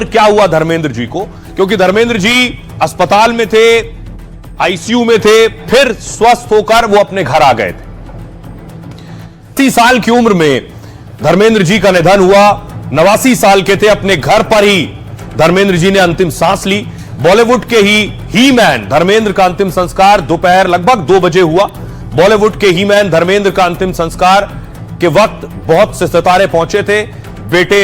क्या हुआ धर्मेंद्र जी को, क्योंकि धर्मेंद्र जी अस्पताल में थे, आईसीयू में थे, फिर स्वस्थ होकर वो अपने घर आ गए थे। 30 साल की उम्र में धर्मेंद्र जी का निधन हुआ। 89 साल के थे। अपने घर पर ही धर्मेंद्र जी ने अंतिम सांस ली। बॉलीवुड के ही मैन धर्मेंद्र का अंतिम संस्कार दोपहर लगभग 2 बजे हुआ। बॉलीवुड के ही मैन धर्मेंद्र का अंतिम संस्कार के वक्त बहुत से सितारे पहुंचे थे। बेटे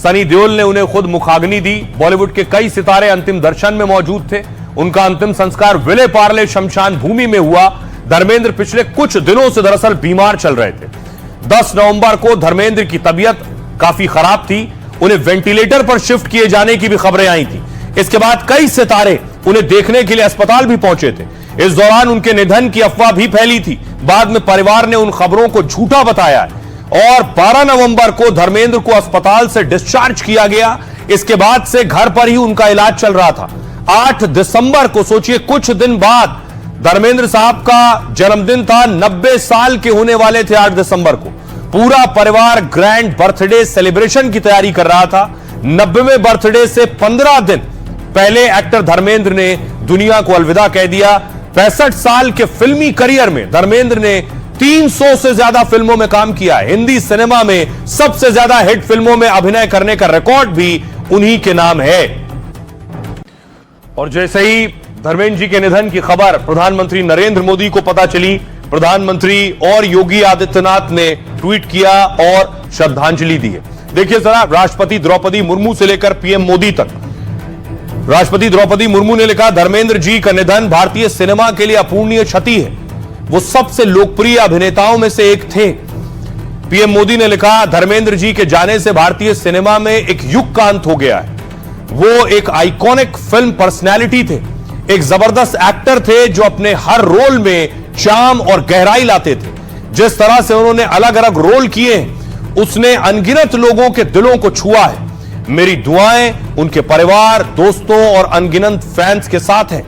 सनी देओल ने उन्हें खुद मुखाग्नि दी। बॉलीवुड के कई सितारे अंतिम दर्शन में मौजूद थे। उनका अंतिम संस्कार विले पार्ले शमशान भूमि में हुआ। धर्मेंद्र पिछले कुछ दिनों से दरअसल बीमार चल रहे थे। 10 नवंबर को धर्मेंद्र की तबीयत काफी खराब थी। उन्हें वेंटिलेटर पर शिफ्ट किए जाने की भी खबरें आई थी। इसके बाद कई सितारे उन्हें देखने के लिए अस्पताल भी पहुंचे थे। इस दौरान उनके निधन की अफवाह भी फैली थी। बाद में परिवार ने उन खबरों को झूठा बताया है और 12 नवंबर को धर्मेंद्र को अस्पताल से डिस्चार्ज किया गया। इसके बाद से घर पर ही उनका इलाज चल रहा था। 8 दिसंबर को, सोचिए कुछ दिन बाद, धर्मेंद्र साहब का जन्मदिन था। 90 साल के होने वाले थे 8 दिसंबर को। पूरा परिवार ग्रैंड बर्थडे सेलिब्रेशन की तैयारी कर रहा था। 90वें बर्थडे से 15 दिन पहले एक्टर धर्मेंद्र ने दुनिया को अलविदा कह दिया। 65 साल के फिल्मी करियर में धर्मेंद्र ने 300 से ज्यादा फिल्मों में काम किया है। हिंदी सिनेमा में सबसे ज्यादा हिट फिल्मों में अभिनय करने का रिकॉर्ड भी उन्हीं के नाम है। और जैसे ही धर्मेंद्र जी के निधन की खबर प्रधानमंत्री नरेंद्र मोदी को पता चली, प्रधानमंत्री और योगी आदित्यनाथ ने ट्वीट किया और श्रद्धांजलि दी है। देखिए जरा, राष्ट्रपति द्रौपदी मुर्मू से लेकर पीएम मोदी तक। राष्ट्रपति द्रौपदी मुर्मू ने लिखा, धर्मेंद्र जी का निधन भारतीय सिनेमा के लिए अपूरणीय क्षति है। वो सबसे लोकप्रिय अभिनेताओं में से एक थे। पीएम मोदी ने लिखा, धर्मेंद्र जी के जाने से भारतीय सिनेमा में एक युग का अंत हो गया है। वो एक आइकॉनिक फिल्म पर्सनैलिटी थे, एक जबरदस्त एक्टर थे जो अपने हर रोल में चार्म और गहराई लाते थे। जिस तरह से उन्होंने अलग अलग रोल किए हैं, उसने अनगिनत लोगों के दिलों को छुआ है। मेरी दुआएं उनके परिवार, दोस्तों और अनगिनत फैंस के साथ हैं।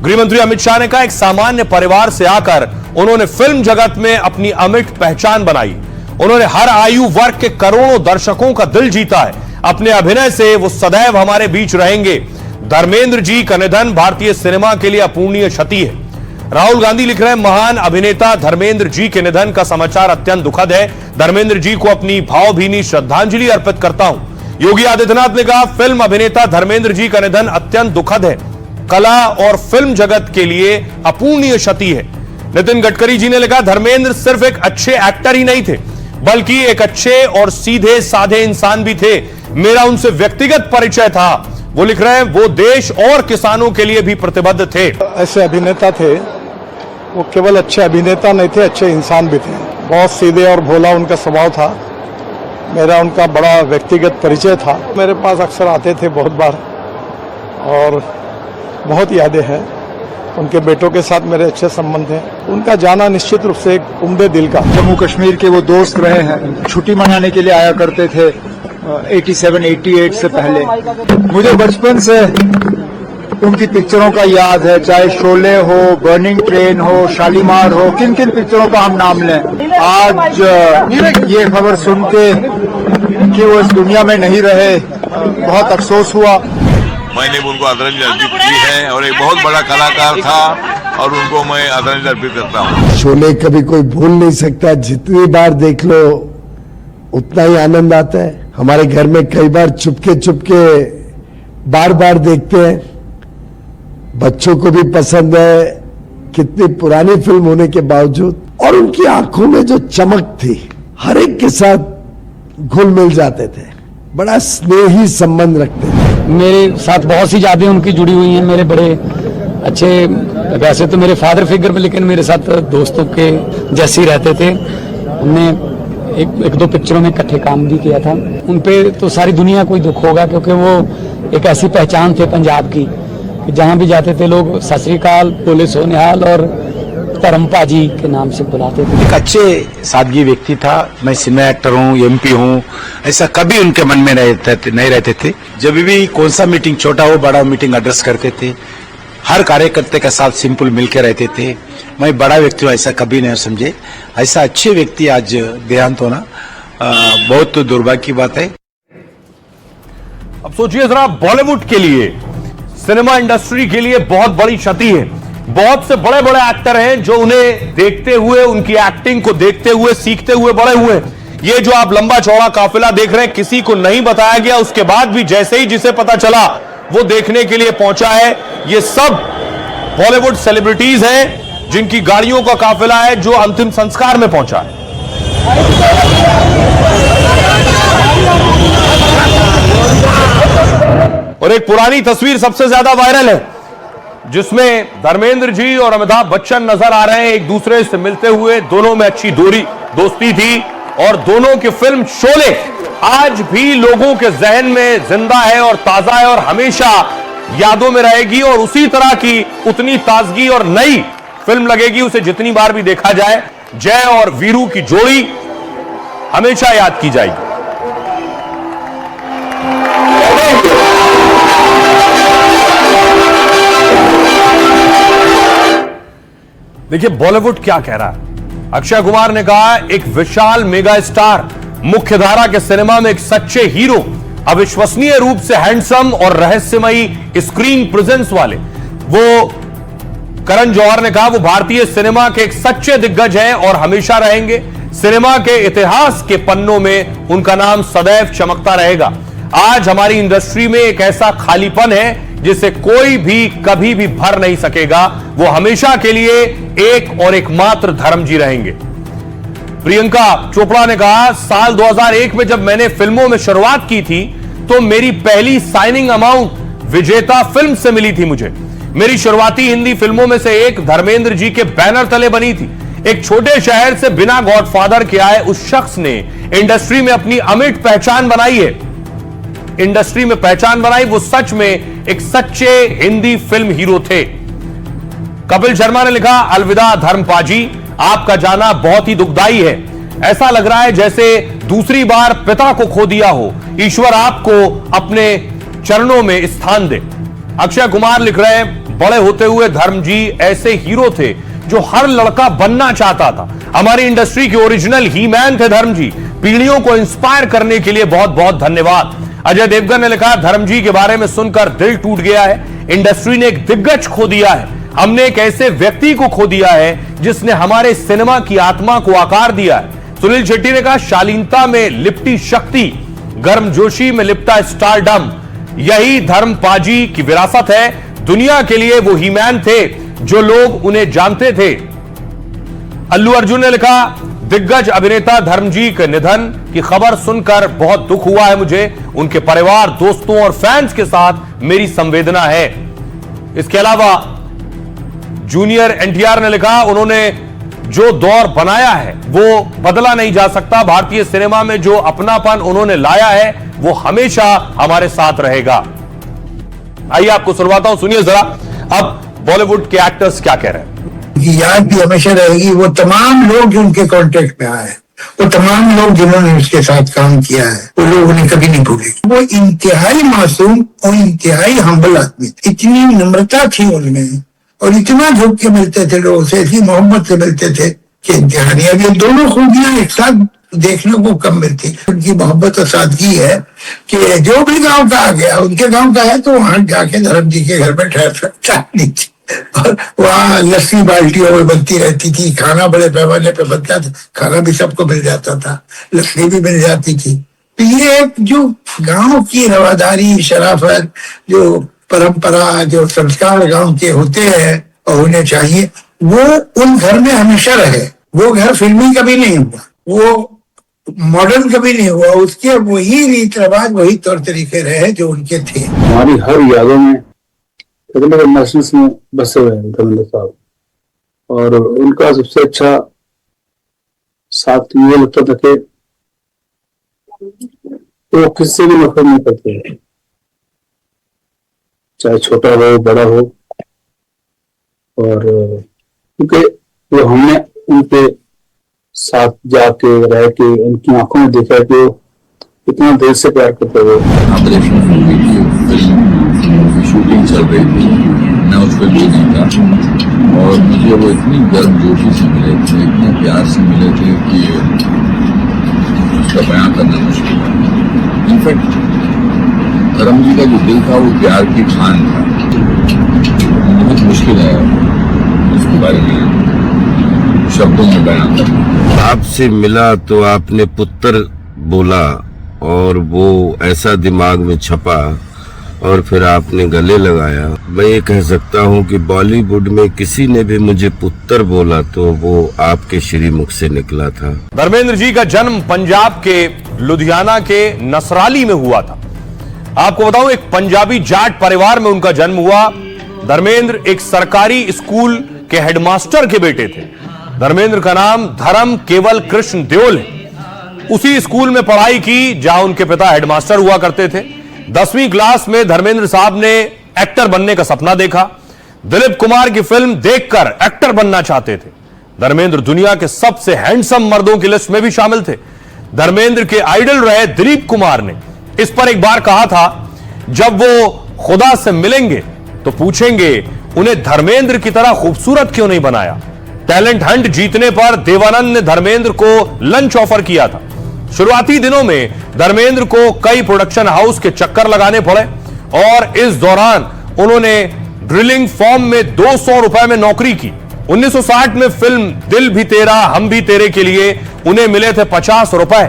गृहमंत्री अमित शाह ने कहा, एक सामान्य परिवार से आकर उन्होंने फिल्म जगत में अपनी अमिट पहचान बनाई। उन्होंने हर आयु वर्ग के करोड़ों दर्शकों का दिल जीता है। अपने अभिनय से वो सदैव हमारे बीच रहेंगे। धर्मेंद्र जी का निधन भारतीय सिनेमा के लिए अपूरणीय क्षति है। राहुल गांधी लिख रहे हैं, महान अभिनेता धर्मेंद्र जी के निधन का समाचार अत्यंत दुखद है। धर्मेंद्र जी को अपनी भावभीनी श्रद्धांजलि अर्पित करता हूं। योगी आदित्यनाथ ने कहा, फिल्म अभिनेता धर्मेंद्र जी का निधन अत्यंत दुखद है। कला और फिल्म जगत के लिए अपूरणीय क्षति है। नितिन गडकरी जी ने लिखा, धर्मेंद्र सिर्फ एक अच्छे एक्टर ही नहीं थे, बल्कि एक अच्छे और सीधे साधे इंसान भी थे। मेरा उनसे व्यक्तिगत परिचय था। वो लिख रहे हैं, वो देश और किसानों के लिए भी प्रतिबद्ध थे। ऐसे अभिनेता थे, वो केवल अच्छे अभिनेता नहीं थे, अच्छे इंसान भी थे। बहुत सीधे और भोला उनका स्वभाव था। मेरा उनका बड़ा व्यक्तिगत परिचय था। मेरे पास अक्सर आते थे बहुत बार और बहुत यादें हैं। उनके बेटों के साथ मेरे अच्छे संबंध हैं। उनका जाना निश्चित रूप से एक उम्दे दिल का। जम्मू कश्मीर के वो दोस्त रहे हैं, छुट्टी मनाने के लिए आया करते थे 87-88 से पहले। मुझे बचपन से उनकी पिक्चरों का याद है, चाहे शोले हो, बर्निंग ट्रेन हो, शालीमार हो, किन किन पिक्चरों का हम नाम लें। आज ये खबर सुन के कि वो इस दुनिया में नहीं रहे, बहुत अफसोस हुआ। मैंने उनको आदरांजलि अर्पित की है और एक बहुत बड़ा कलाकार था और उनको मैं आदरांजलि अर्पित करता हूँ। शोले कभी कोई भूल नहीं सकता। जितनी बार देख लो उतना ही आनंद आता है। हमारे घर में कई बार चुपके चुपके बार बार देखते हैं। बच्चों को भी पसंद है, कितनी पुरानी फिल्म होने के बावजूद। और उनकी आंखों में जो चमक थी, हर एक के साथ घुल मिल जाते थे। बड़ा स्नेही संबंध रखते थे। मेरे साथ बहुत सी यादें उनकी जुड़ी हुई हैं। मेरे बड़े अच्छे, वैसे तो मेरे फादर फिगर में, लेकिन मेरे साथ दोस्तों के जैसे ही रहते थे। हमने एक दो पिक्चरों में इकट्ठे काम भी किया था। उन पे तो सारी दुनिया को ही दुख होगा, क्योंकि वो एक ऐसी पहचान थे पंजाब की कि जहां भी जाते थे लोग सत श्री अकाल, बोले सोनिहाल और धर्मपा जी के नाम से बुलाते थे। एक अच्छे सादगी व्यक्ति था। मैं सिनेमा एक्टर हूँ, एमपी हूँ, ऐसा कभी उनके मन में नहीं रहते थे। जब भी कौन सा मीटिंग, छोटा हो बड़ा, मीटिंग एड्रेस करते थे। हर कार्यकर्ता के साथ सिंपल मिलकर रहते थे। मैं बड़ा व्यक्ति हूँ ऐसा कभी नहीं समझे। ऐसा अच्छे व्यक्ति आज देहांत होना बहुत दुर्भाग्य की बात है। अब सोचिए जरा, बॉलीवुड के लिए, सिनेमा इंडस्ट्री के लिए बहुत बड़ी क्षति है। बहुत से बड़े बड़े एक्टर हैं जो उन्हें देखते हुए, उनकी एक्टिंग को देखते हुए, सीखते हुए बड़े हुए। ये जो आप लंबा चौड़ा काफिला देख रहे हैं, किसी को नहीं बताया गया, उसके बाद भी जैसे ही जिसे पता चला वो देखने के लिए पहुंचा है। ये सब बॉलीवुड सेलिब्रिटीज हैं जिनकी गाड़ियों का काफिला है जो अंतिम संस्कार में पहुंचा है। और एक पुरानी तस्वीर सबसे ज्यादा वायरल है जिसमें धर्मेंद्र जी और अमिताभ बच्चन नजर आ रहे हैं एक दूसरे से मिलते हुए। दोनों में अच्छी दोस्ती थी और दोनों की फिल्म शोले आज भी लोगों के जहन में जिंदा है और ताजा है और हमेशा यादों में रहेगी। और उसी तरह की उतनी ताजगी और नई फिल्म लगेगी उसे जितनी बार भी देखा जाए। जय और वीरू की जोड़ी हमेशा याद की जाएगी। देखिए बॉलीवुड क्या कह रहा है। अक्षय कुमार ने कहा एक विशाल मेगा स्टार, मुख्यधारा के सिनेमा में एक सच्चे हीरो, अविश्वसनीय रूप से हैंडसम और रहस्यमयी स्क्रीन प्रेजेंस वाले। वो करण जौहर ने कहा वो भारतीय सिनेमा के एक सच्चे दिग्गज हैं और हमेशा रहेंगे। सिनेमा के इतिहास के पन्नों में उनका नाम सदैव चमकता रहेगा। आज हमारी इंडस्ट्री में एक ऐसा खालीपन है जिसे कोई भी कभी भी भर नहीं सकेगा। वो हमेशा के लिए एक और एकमात्र धर्मजी रहेंगे। प्रियंका चोपड़ा ने कहा साल 2001 में जब मैंने फिल्मों में शुरुआत की थी तो मेरी पहली साइनिंग अमाउंट विजेता फिल्म से मिली थी मुझे। मेरी शुरुआती हिंदी फिल्मों में से एक धर्मेंद्र जी के बैनर तले बनी थी। एक छोटे शहर से बिना गॉडफादर के आए उस शख्स ने इंडस्ट्री में अपनी अमिट पहचान बनाई है। इंडस्ट्री में पहचान बनाई, वो सच में एक सच्चे हिंदी फिल्म हीरो थे। कपिल शर्मा ने लिखा अलविदा धर्मपाजी, आपका जाना बहुत ही दुखदाई है। ऐसा लग रहा है जैसे दूसरी बार पिता को खो दिया हो। ईश्वर आपको अपने चरणों में स्थान दे। अक्षय कुमार लिख रहे हैं बड़े होते हुए धर्मजी ऐसे हीरो थे जो हर लड़का बनना चाहता था। हमारी इंडस्ट्री के ओरिजिनल ही मैन थे धर्मजी। पीढ़ियों को इंस्पायर करने के लिए बहुत बहुत धन्यवाद। अजय देवगन ने लिखा धर्मजी के बारे में सुनकर दिल टूट गया है। इंडस्ट्री ने एक दिग्गज खो दिया है। हमने एक ऐसे व्यक्ति को खो दिया है जिसने हमारे सिनेमा की आत्मा को आकार दिया है। सुनील शेट्टी ने कहा शालीनता में लिपटी शक्ति, गर्मजोशी में लिपटा स्टारडम, यही धर्मपाजी की विरासत है। दुनिया के लिए वो हीमैन थे जो लोग उन्हें जानते थे। अल्लू अर्जुन ने लिखा दिग्गज अभिनेता धर्मजी के निधन की खबर सुनकर बहुत दुख हुआ है मुझे। उनके परिवार, दोस्तों और फैंस के साथ मेरी संवेदना है। इसके अलावा जूनियर एनटीआर ने लिखा उन्होंने जो दौर बनाया है वो बदला नहीं जा सकता। भारतीय सिनेमा में जो अपनापन उन्होंने लाया है वो हमेशा हमारे साथ रहेगा। आइए आपको सुनवाता हूं, सुनिए जरा अब बॉलीवुड के एक्टर्स क्या कह रहे हैं। याद भी हमेशा रहेगी वो तमाम लोग जो उनके कांटेक्ट में आए, वो तमाम लोग जिन्होंने उसके साथ काम किया है, वो लोग उन्हें कभी नहीं भूलेंगे। वो इंतहाई मासूम और इंतहाई हम्बल आदमी, इतनी नम्रता थी उनमें और इतना झुक के मिलते थे लोगों से, इतनी मोहब्बत से मिलते थे कि इंतहाई। अब ये दोनों खूबियां एक साथ देखने को कम मिलती। उनकी मोहब्बत और सादगी है कि जो भी गांव का आ गया, उनके गांव का है तो वहां जाके धर्म जी के घर में ठहर सकता नीचे, और वहाँ लस्सी बाल्टियों में बनती रहती थी। खाना बड़े पैमाने पे बनता था, खाना भी सबको मिल जाता था, लस्सी भी मिल जाती थी। तो ये जो गांव की रवादारी, शराफत, जो परंपरा, जो संस्कार गांव के होते हैं और उन्हें चाहिए, वो उन घर में हमेशा रहे। वो घर फिल्मी कभी नहीं हुआ, वो मॉडर्न कभी नहीं हुआ, उसके वही रीत रिवाज, वही तौर तरीके रहे जो उनके थे। हमारी हर यादों में नेशनल्स में बसे हुए हैं धर्मेंद्र साहब, और उनका सबसे अच्छा साथ ये लगता था कि वो किससे भी नफरत नहीं करते, चाहे छोटा हो बड़ा हो। और क्योंकि वो हमने उनके साथ जाके रह के उनकी आंखों में देखा कि वो इतना दिल से प्यार करते हुए। शूटिंग चल रही थी, मैं उस पर भी नहीं था और मुझे वो इतनी गर्मजोशी से मिले थे, इतने प्यार से मिले थे कि उसका बयान करना मुश्किल है। इनफैक्ट धर्म जी का जो दिल था वो प्यार की खान था। बहुत मुश्किल है उसके बारे में शब्दों में बयान करना। आपसे मिला तो आपने पुत्र बोला और वो ऐसा दिमाग में छपा और फिर आपने गले लगाया। मैं ये कह सकता हूँ कि बॉलीवुड में किसी ने भी मुझे पुत्र बोला तो वो आपके श्रीमुख से निकला था। धर्मेंद्र जी का जन्म पंजाब के लुधियाना के नसराली में हुआ था। आपको बताऊं, एक पंजाबी जाट परिवार में उनका जन्म हुआ। धर्मेंद्र एक सरकारी स्कूल के हेडमास्टर के बेटे थे। धर्मेंद्र का नाम धर्म केवल कृष्ण देओल है। उसी स्कूल में पढ़ाई की जहां उनके पिता हेडमास्टर हुआ करते थे। 10वीं क्लास में धर्मेंद्र साहब ने एक्टर बनने का सपना देखा। दिलीप कुमार की फिल्म देखकर एक्टर बनना चाहते थे। धर्मेंद्र दुनिया के सबसे हैंडसम मर्दों की लिस्ट में भी शामिल थे। धर्मेंद्र के आइडल रहे दिलीप कुमार ने इस पर एक बार कहा था, जब वो खुदा से मिलेंगे तो पूछेंगे उन्हें धर्मेंद्र की तरह खूबसूरत क्यों नहीं बनाया। टैलेंट हंट जीतने पर देवानंद ने धर्मेंद्र को लंच ऑफर किया था। शुरुआती दिनों में धर्मेंद्र को कई प्रोडक्शन हाउस के चक्कर लगाने पड़े और इस दौरान उन्होंने ड्रिलिंग फॉर्म में 200 रुपए में नौकरी की। 1960 में फिल्म दिल भी तेरा हम भी तेरे के लिए उन्हें मिले थे 50 रुपए।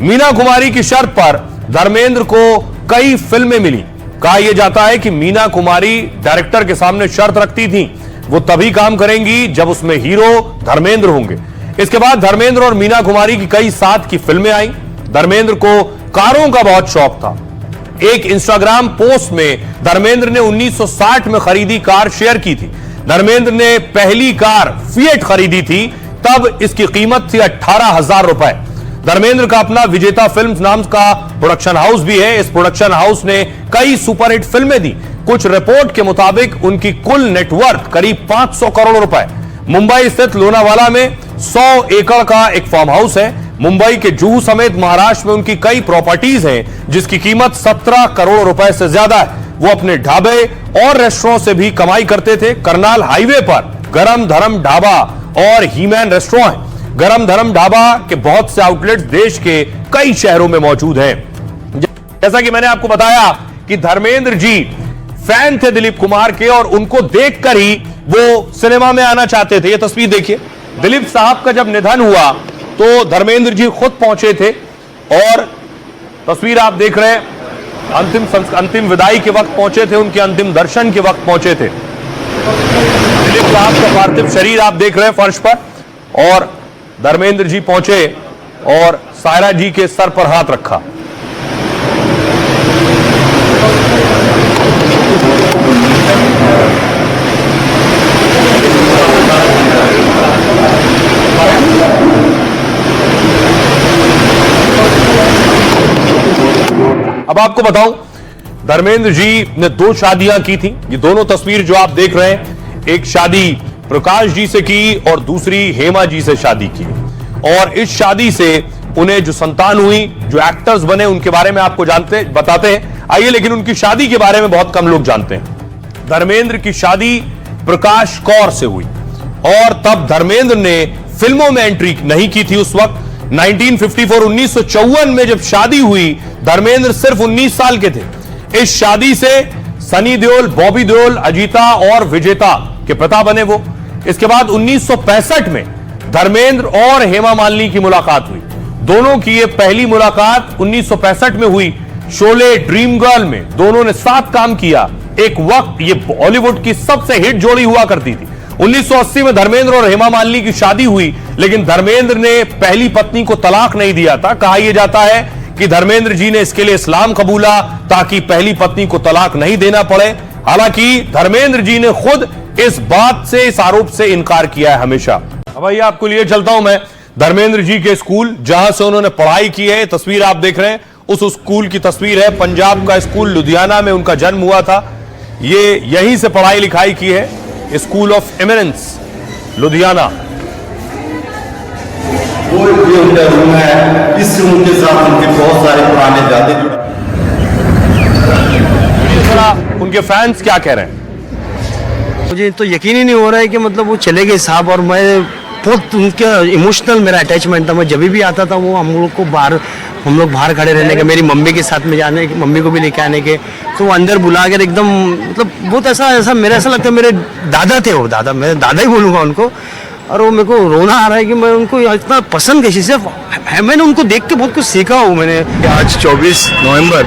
मीना कुमारी की शर्त पर धर्मेंद्र को कई फिल्में मिली। कहा यह जाता है कि मीना कुमारी डायरेक्टर के सामने शर्त रखती थी, वो तभी काम करेंगी जब उसमें हीरो धर्मेंद्र होंगे। इसके बाद धर्मेंद्र और मीना कुमारी की कई साथ की फिल्में आई। धर्मेंद्र को कारों का बहुत शौक था। एक इंस्टाग्राम पोस्ट में धर्मेंद्र ने 1960 में खरीदी कार शेयर की थी। धर्मेंद्र ने पहली कार फिएट खरीदी थी, तब इसकी कीमत थी 18,000 रुपए। धर्मेंद्र का अपना विजेता फिल्म्स नाम का प्रोडक्शन हाउस भी है। इस प्रोडक्शन हाउस ने कई सुपरहिट फिल्में दी। कुछ रिपोर्ट के मुताबिक उनकी कुल नेटवर्थ करीब 500 करोड़ रुपए। मुंबई स्थित लोनावाला में 100 एकड़ का एक फार्म हाउस है। मुंबई के जुहू समेत महाराष्ट्र में उनकी कई प्रॉपर्टीज हैं जिसकी कीमत 17 करोड़ रुपए से ज्यादा है। वो अपने ढाबे और रेस्टोरेंट से भी कमाई करते थे। करनाल हाईवे पर गरम धर्म ढाबा और हीमैन रेस्टोरेंट है। गरम धर्म ढाबा के बहुत से आउटलेट्स देश के कई शहरों में मौजूद हैं। जैसा कि मैंने आपको बताया कि धर्मेंद्र जी फैन थे दिलीप कुमार के और उनको देखकर ही वो सिनेमा में आना चाहते थे। ये तस्वीर देखिए, दिलीप साहब का जब निधन हुआ तो धर्मेंद्र जी खुद पहुंचे थे और तस्वीर आप देख रहे हैं, अंतिम विदाई के वक्त पहुंचे थे, उनके अंतिम दर्शन के वक्त पहुंचे थे। दिलीप साहब का पार्थिव शरीर आप देख रहे हैं फर्श पर और धर्मेंद्र जी पहुंचे और सायरा जी के सर पर हाथ रखा। अब आपको बताऊं, धर्मेंद्र जी ने 2 शादियां की थी। ये दोनों तस्वीर जो आप देख रहे हैं, एक शादी प्रकाश जी से की और दूसरी हेमा जी से शादी की। और इस शादी से उन्हें जो संतान हुई, जो एक्टर्स बने, उनके बारे में आपको बताते हैं। आइए, लेकिन उनकी शादी के बारे में बहुत कम लोग जानते हैं। धर्मेंद्र की शादी प्रकाश कौर से हुई और तब धर्मेंद्र ने फिल्मों में एंट्री नहीं की थी। उस वक्त 1954 में जब शादी हुई, धर्मेंद्र सिर्फ 19 साल के थे। इस शादी से सनी देओल, बॉबी देओल, अजीता और विजेता के पिता बने वो। इसके बाद 1965 में धर्मेंद्र और हेमा मालिनी की मुलाकात हुई। दोनों की ये पहली मुलाकात 1965 में हुई शोले ड्रीम गर्ल में। दोनों ने साथ काम किया। एक वक्त ये बॉलीवुड की सबसे हिट जोड़ी हुआ करती थी। 1980 में धर्मेंद्र और हेमा मालिनी की शादी हुई, लेकिन धर्मेंद्र ने पहली पत्नी को तलाक नहीं दिया था। कहा यह जाता है कि धर्मेंद्र जी ने इसके लिए इस्लाम कबूला ताकि पहली पत्नी को तलाक नहीं देना पड़े। हालांकि धर्मेंद्र जी ने खुद इस बात से, इस आरोप से इनकार किया है हमेशा। अब आइए आपको लिए चलता हूं मैं धर्मेंद्र जी के स्कूल जहां से उन्होंने पढ़ाई की है। तस्वीर आप देख रहे हैं, उस स्कूल की तस्वीर है। पंजाब का स्कूल लुधियाना में उनका जन्म हुआ था। ये यहीं से पढ़ाई लिखाई की है, स्कूल ऑफ एमिनेंस लुधियाना। वो ये उनका रूम है, इस रूम के साथ उनके बहुत सारे पुराने यादें जुड़े। उनके फैंस क्या कह रहे हैं? मुझे तो यकीन ही नहीं हो रहा है कि मतलब वो चले गए साहब और मैं बहुत उनके इमोशनल मेरा अटैचमेंट था। मैं जब भी आता था वो हम लोग बाहर खड़े रहने के, मेरी मम्मी के साथ में जाने, मम्मी को भी लेके आने के, तो वो अंदर बुला कर एकदम मतलब बहुत ऐसा मेरा ऐसा लगता है मेरे दादा थे वो, मैं दादा ही बोलूँगा उनको। और वो मेरे को रोना आ रहा है कि मैं उनको इतना पसंद कैसे से, मैंने उनको देख के बहुत कुछ सीखा हूँ मैंने। आज 24 नवंबर,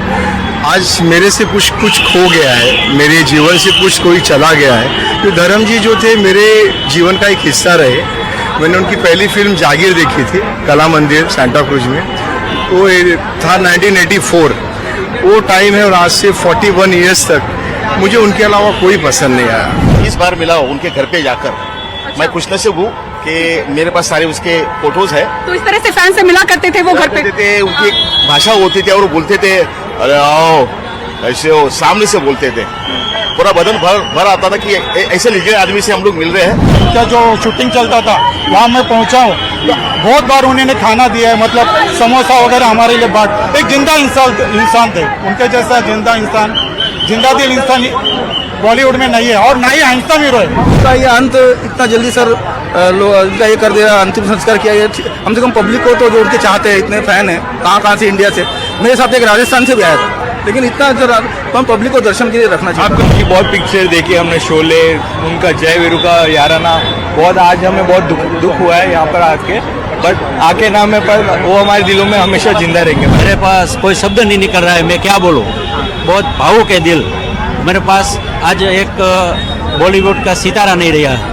आज मेरे से कुछ खो गया है, मेरे जीवन से कुछ कोई चला गया है। तो धर्म जी जो थे मेरे जीवन का एक हिस्सा रहे। मैंने उनकी पहली फिल्म जागीर देखी थी कला मंदिर सांता क्रूज में, वो था 1984 वो टाइम है। और आज से 41 ईयर्स तक मुझे उनके अलावा कोई पसंद नहीं आया। इस बार मिला उनके घर पे जाकर मैं खुश नसीब हूँ कि मेरे पास सारे उसके फोटोज है। तो इस तरह से फैन से मिला करते थे वो घर पे? थे, उनकी एक भाषा होती थी और वो बोलते थे अरे आओ ऐसे, वो सामने से बोलते थे, पूरा बदन भर आता था कि ऐसे लिखे आदमी से हम लोग मिल रहे हैं। उनका जो शूटिंग चलता था वहाँ मैं पहुँचा हूँ, बहुत बार उन्होंने खाना दिया है, मतलब समोसा वगैरह हमारे लिए बांट। एक जिंदा इंसान थे, उनके जैसा जिंदा दिल इंसान बॉलीवुड में नहीं है और ना ही हैंडसम हीरो है। उनका ये अंत इतना जल्दी सर उनका ये कर दिया, अंतिम संस्कार किया गया। हम से कम पब्लिक को तो जो उनके चाहते हैं, इतने फैन हैं कहाँ से, इंडिया से, मेरे साथ एक राजस्थान से भी आया था, लेकिन इतना हम पब्लिक को दर्शन के लिए रखना चाहिए। आपको उनकी बहुत पिक्चर देखी हमने, शोले, उनका जय वीरू का याराना, बहुत आज हमें बहुत दुख हुआ है यहाँ पर आके, बट आके ना हमें पर वो हमारे दिलों में हमेशा जिंदा रहेंगे। मेरे पास कोई शब्द नहीं निकल रहा है, मैं क्या बोलूँ, बहुत भावुक है दिल। मेरे पास आज एक बॉलीवुड का सितारा नहीं रहा।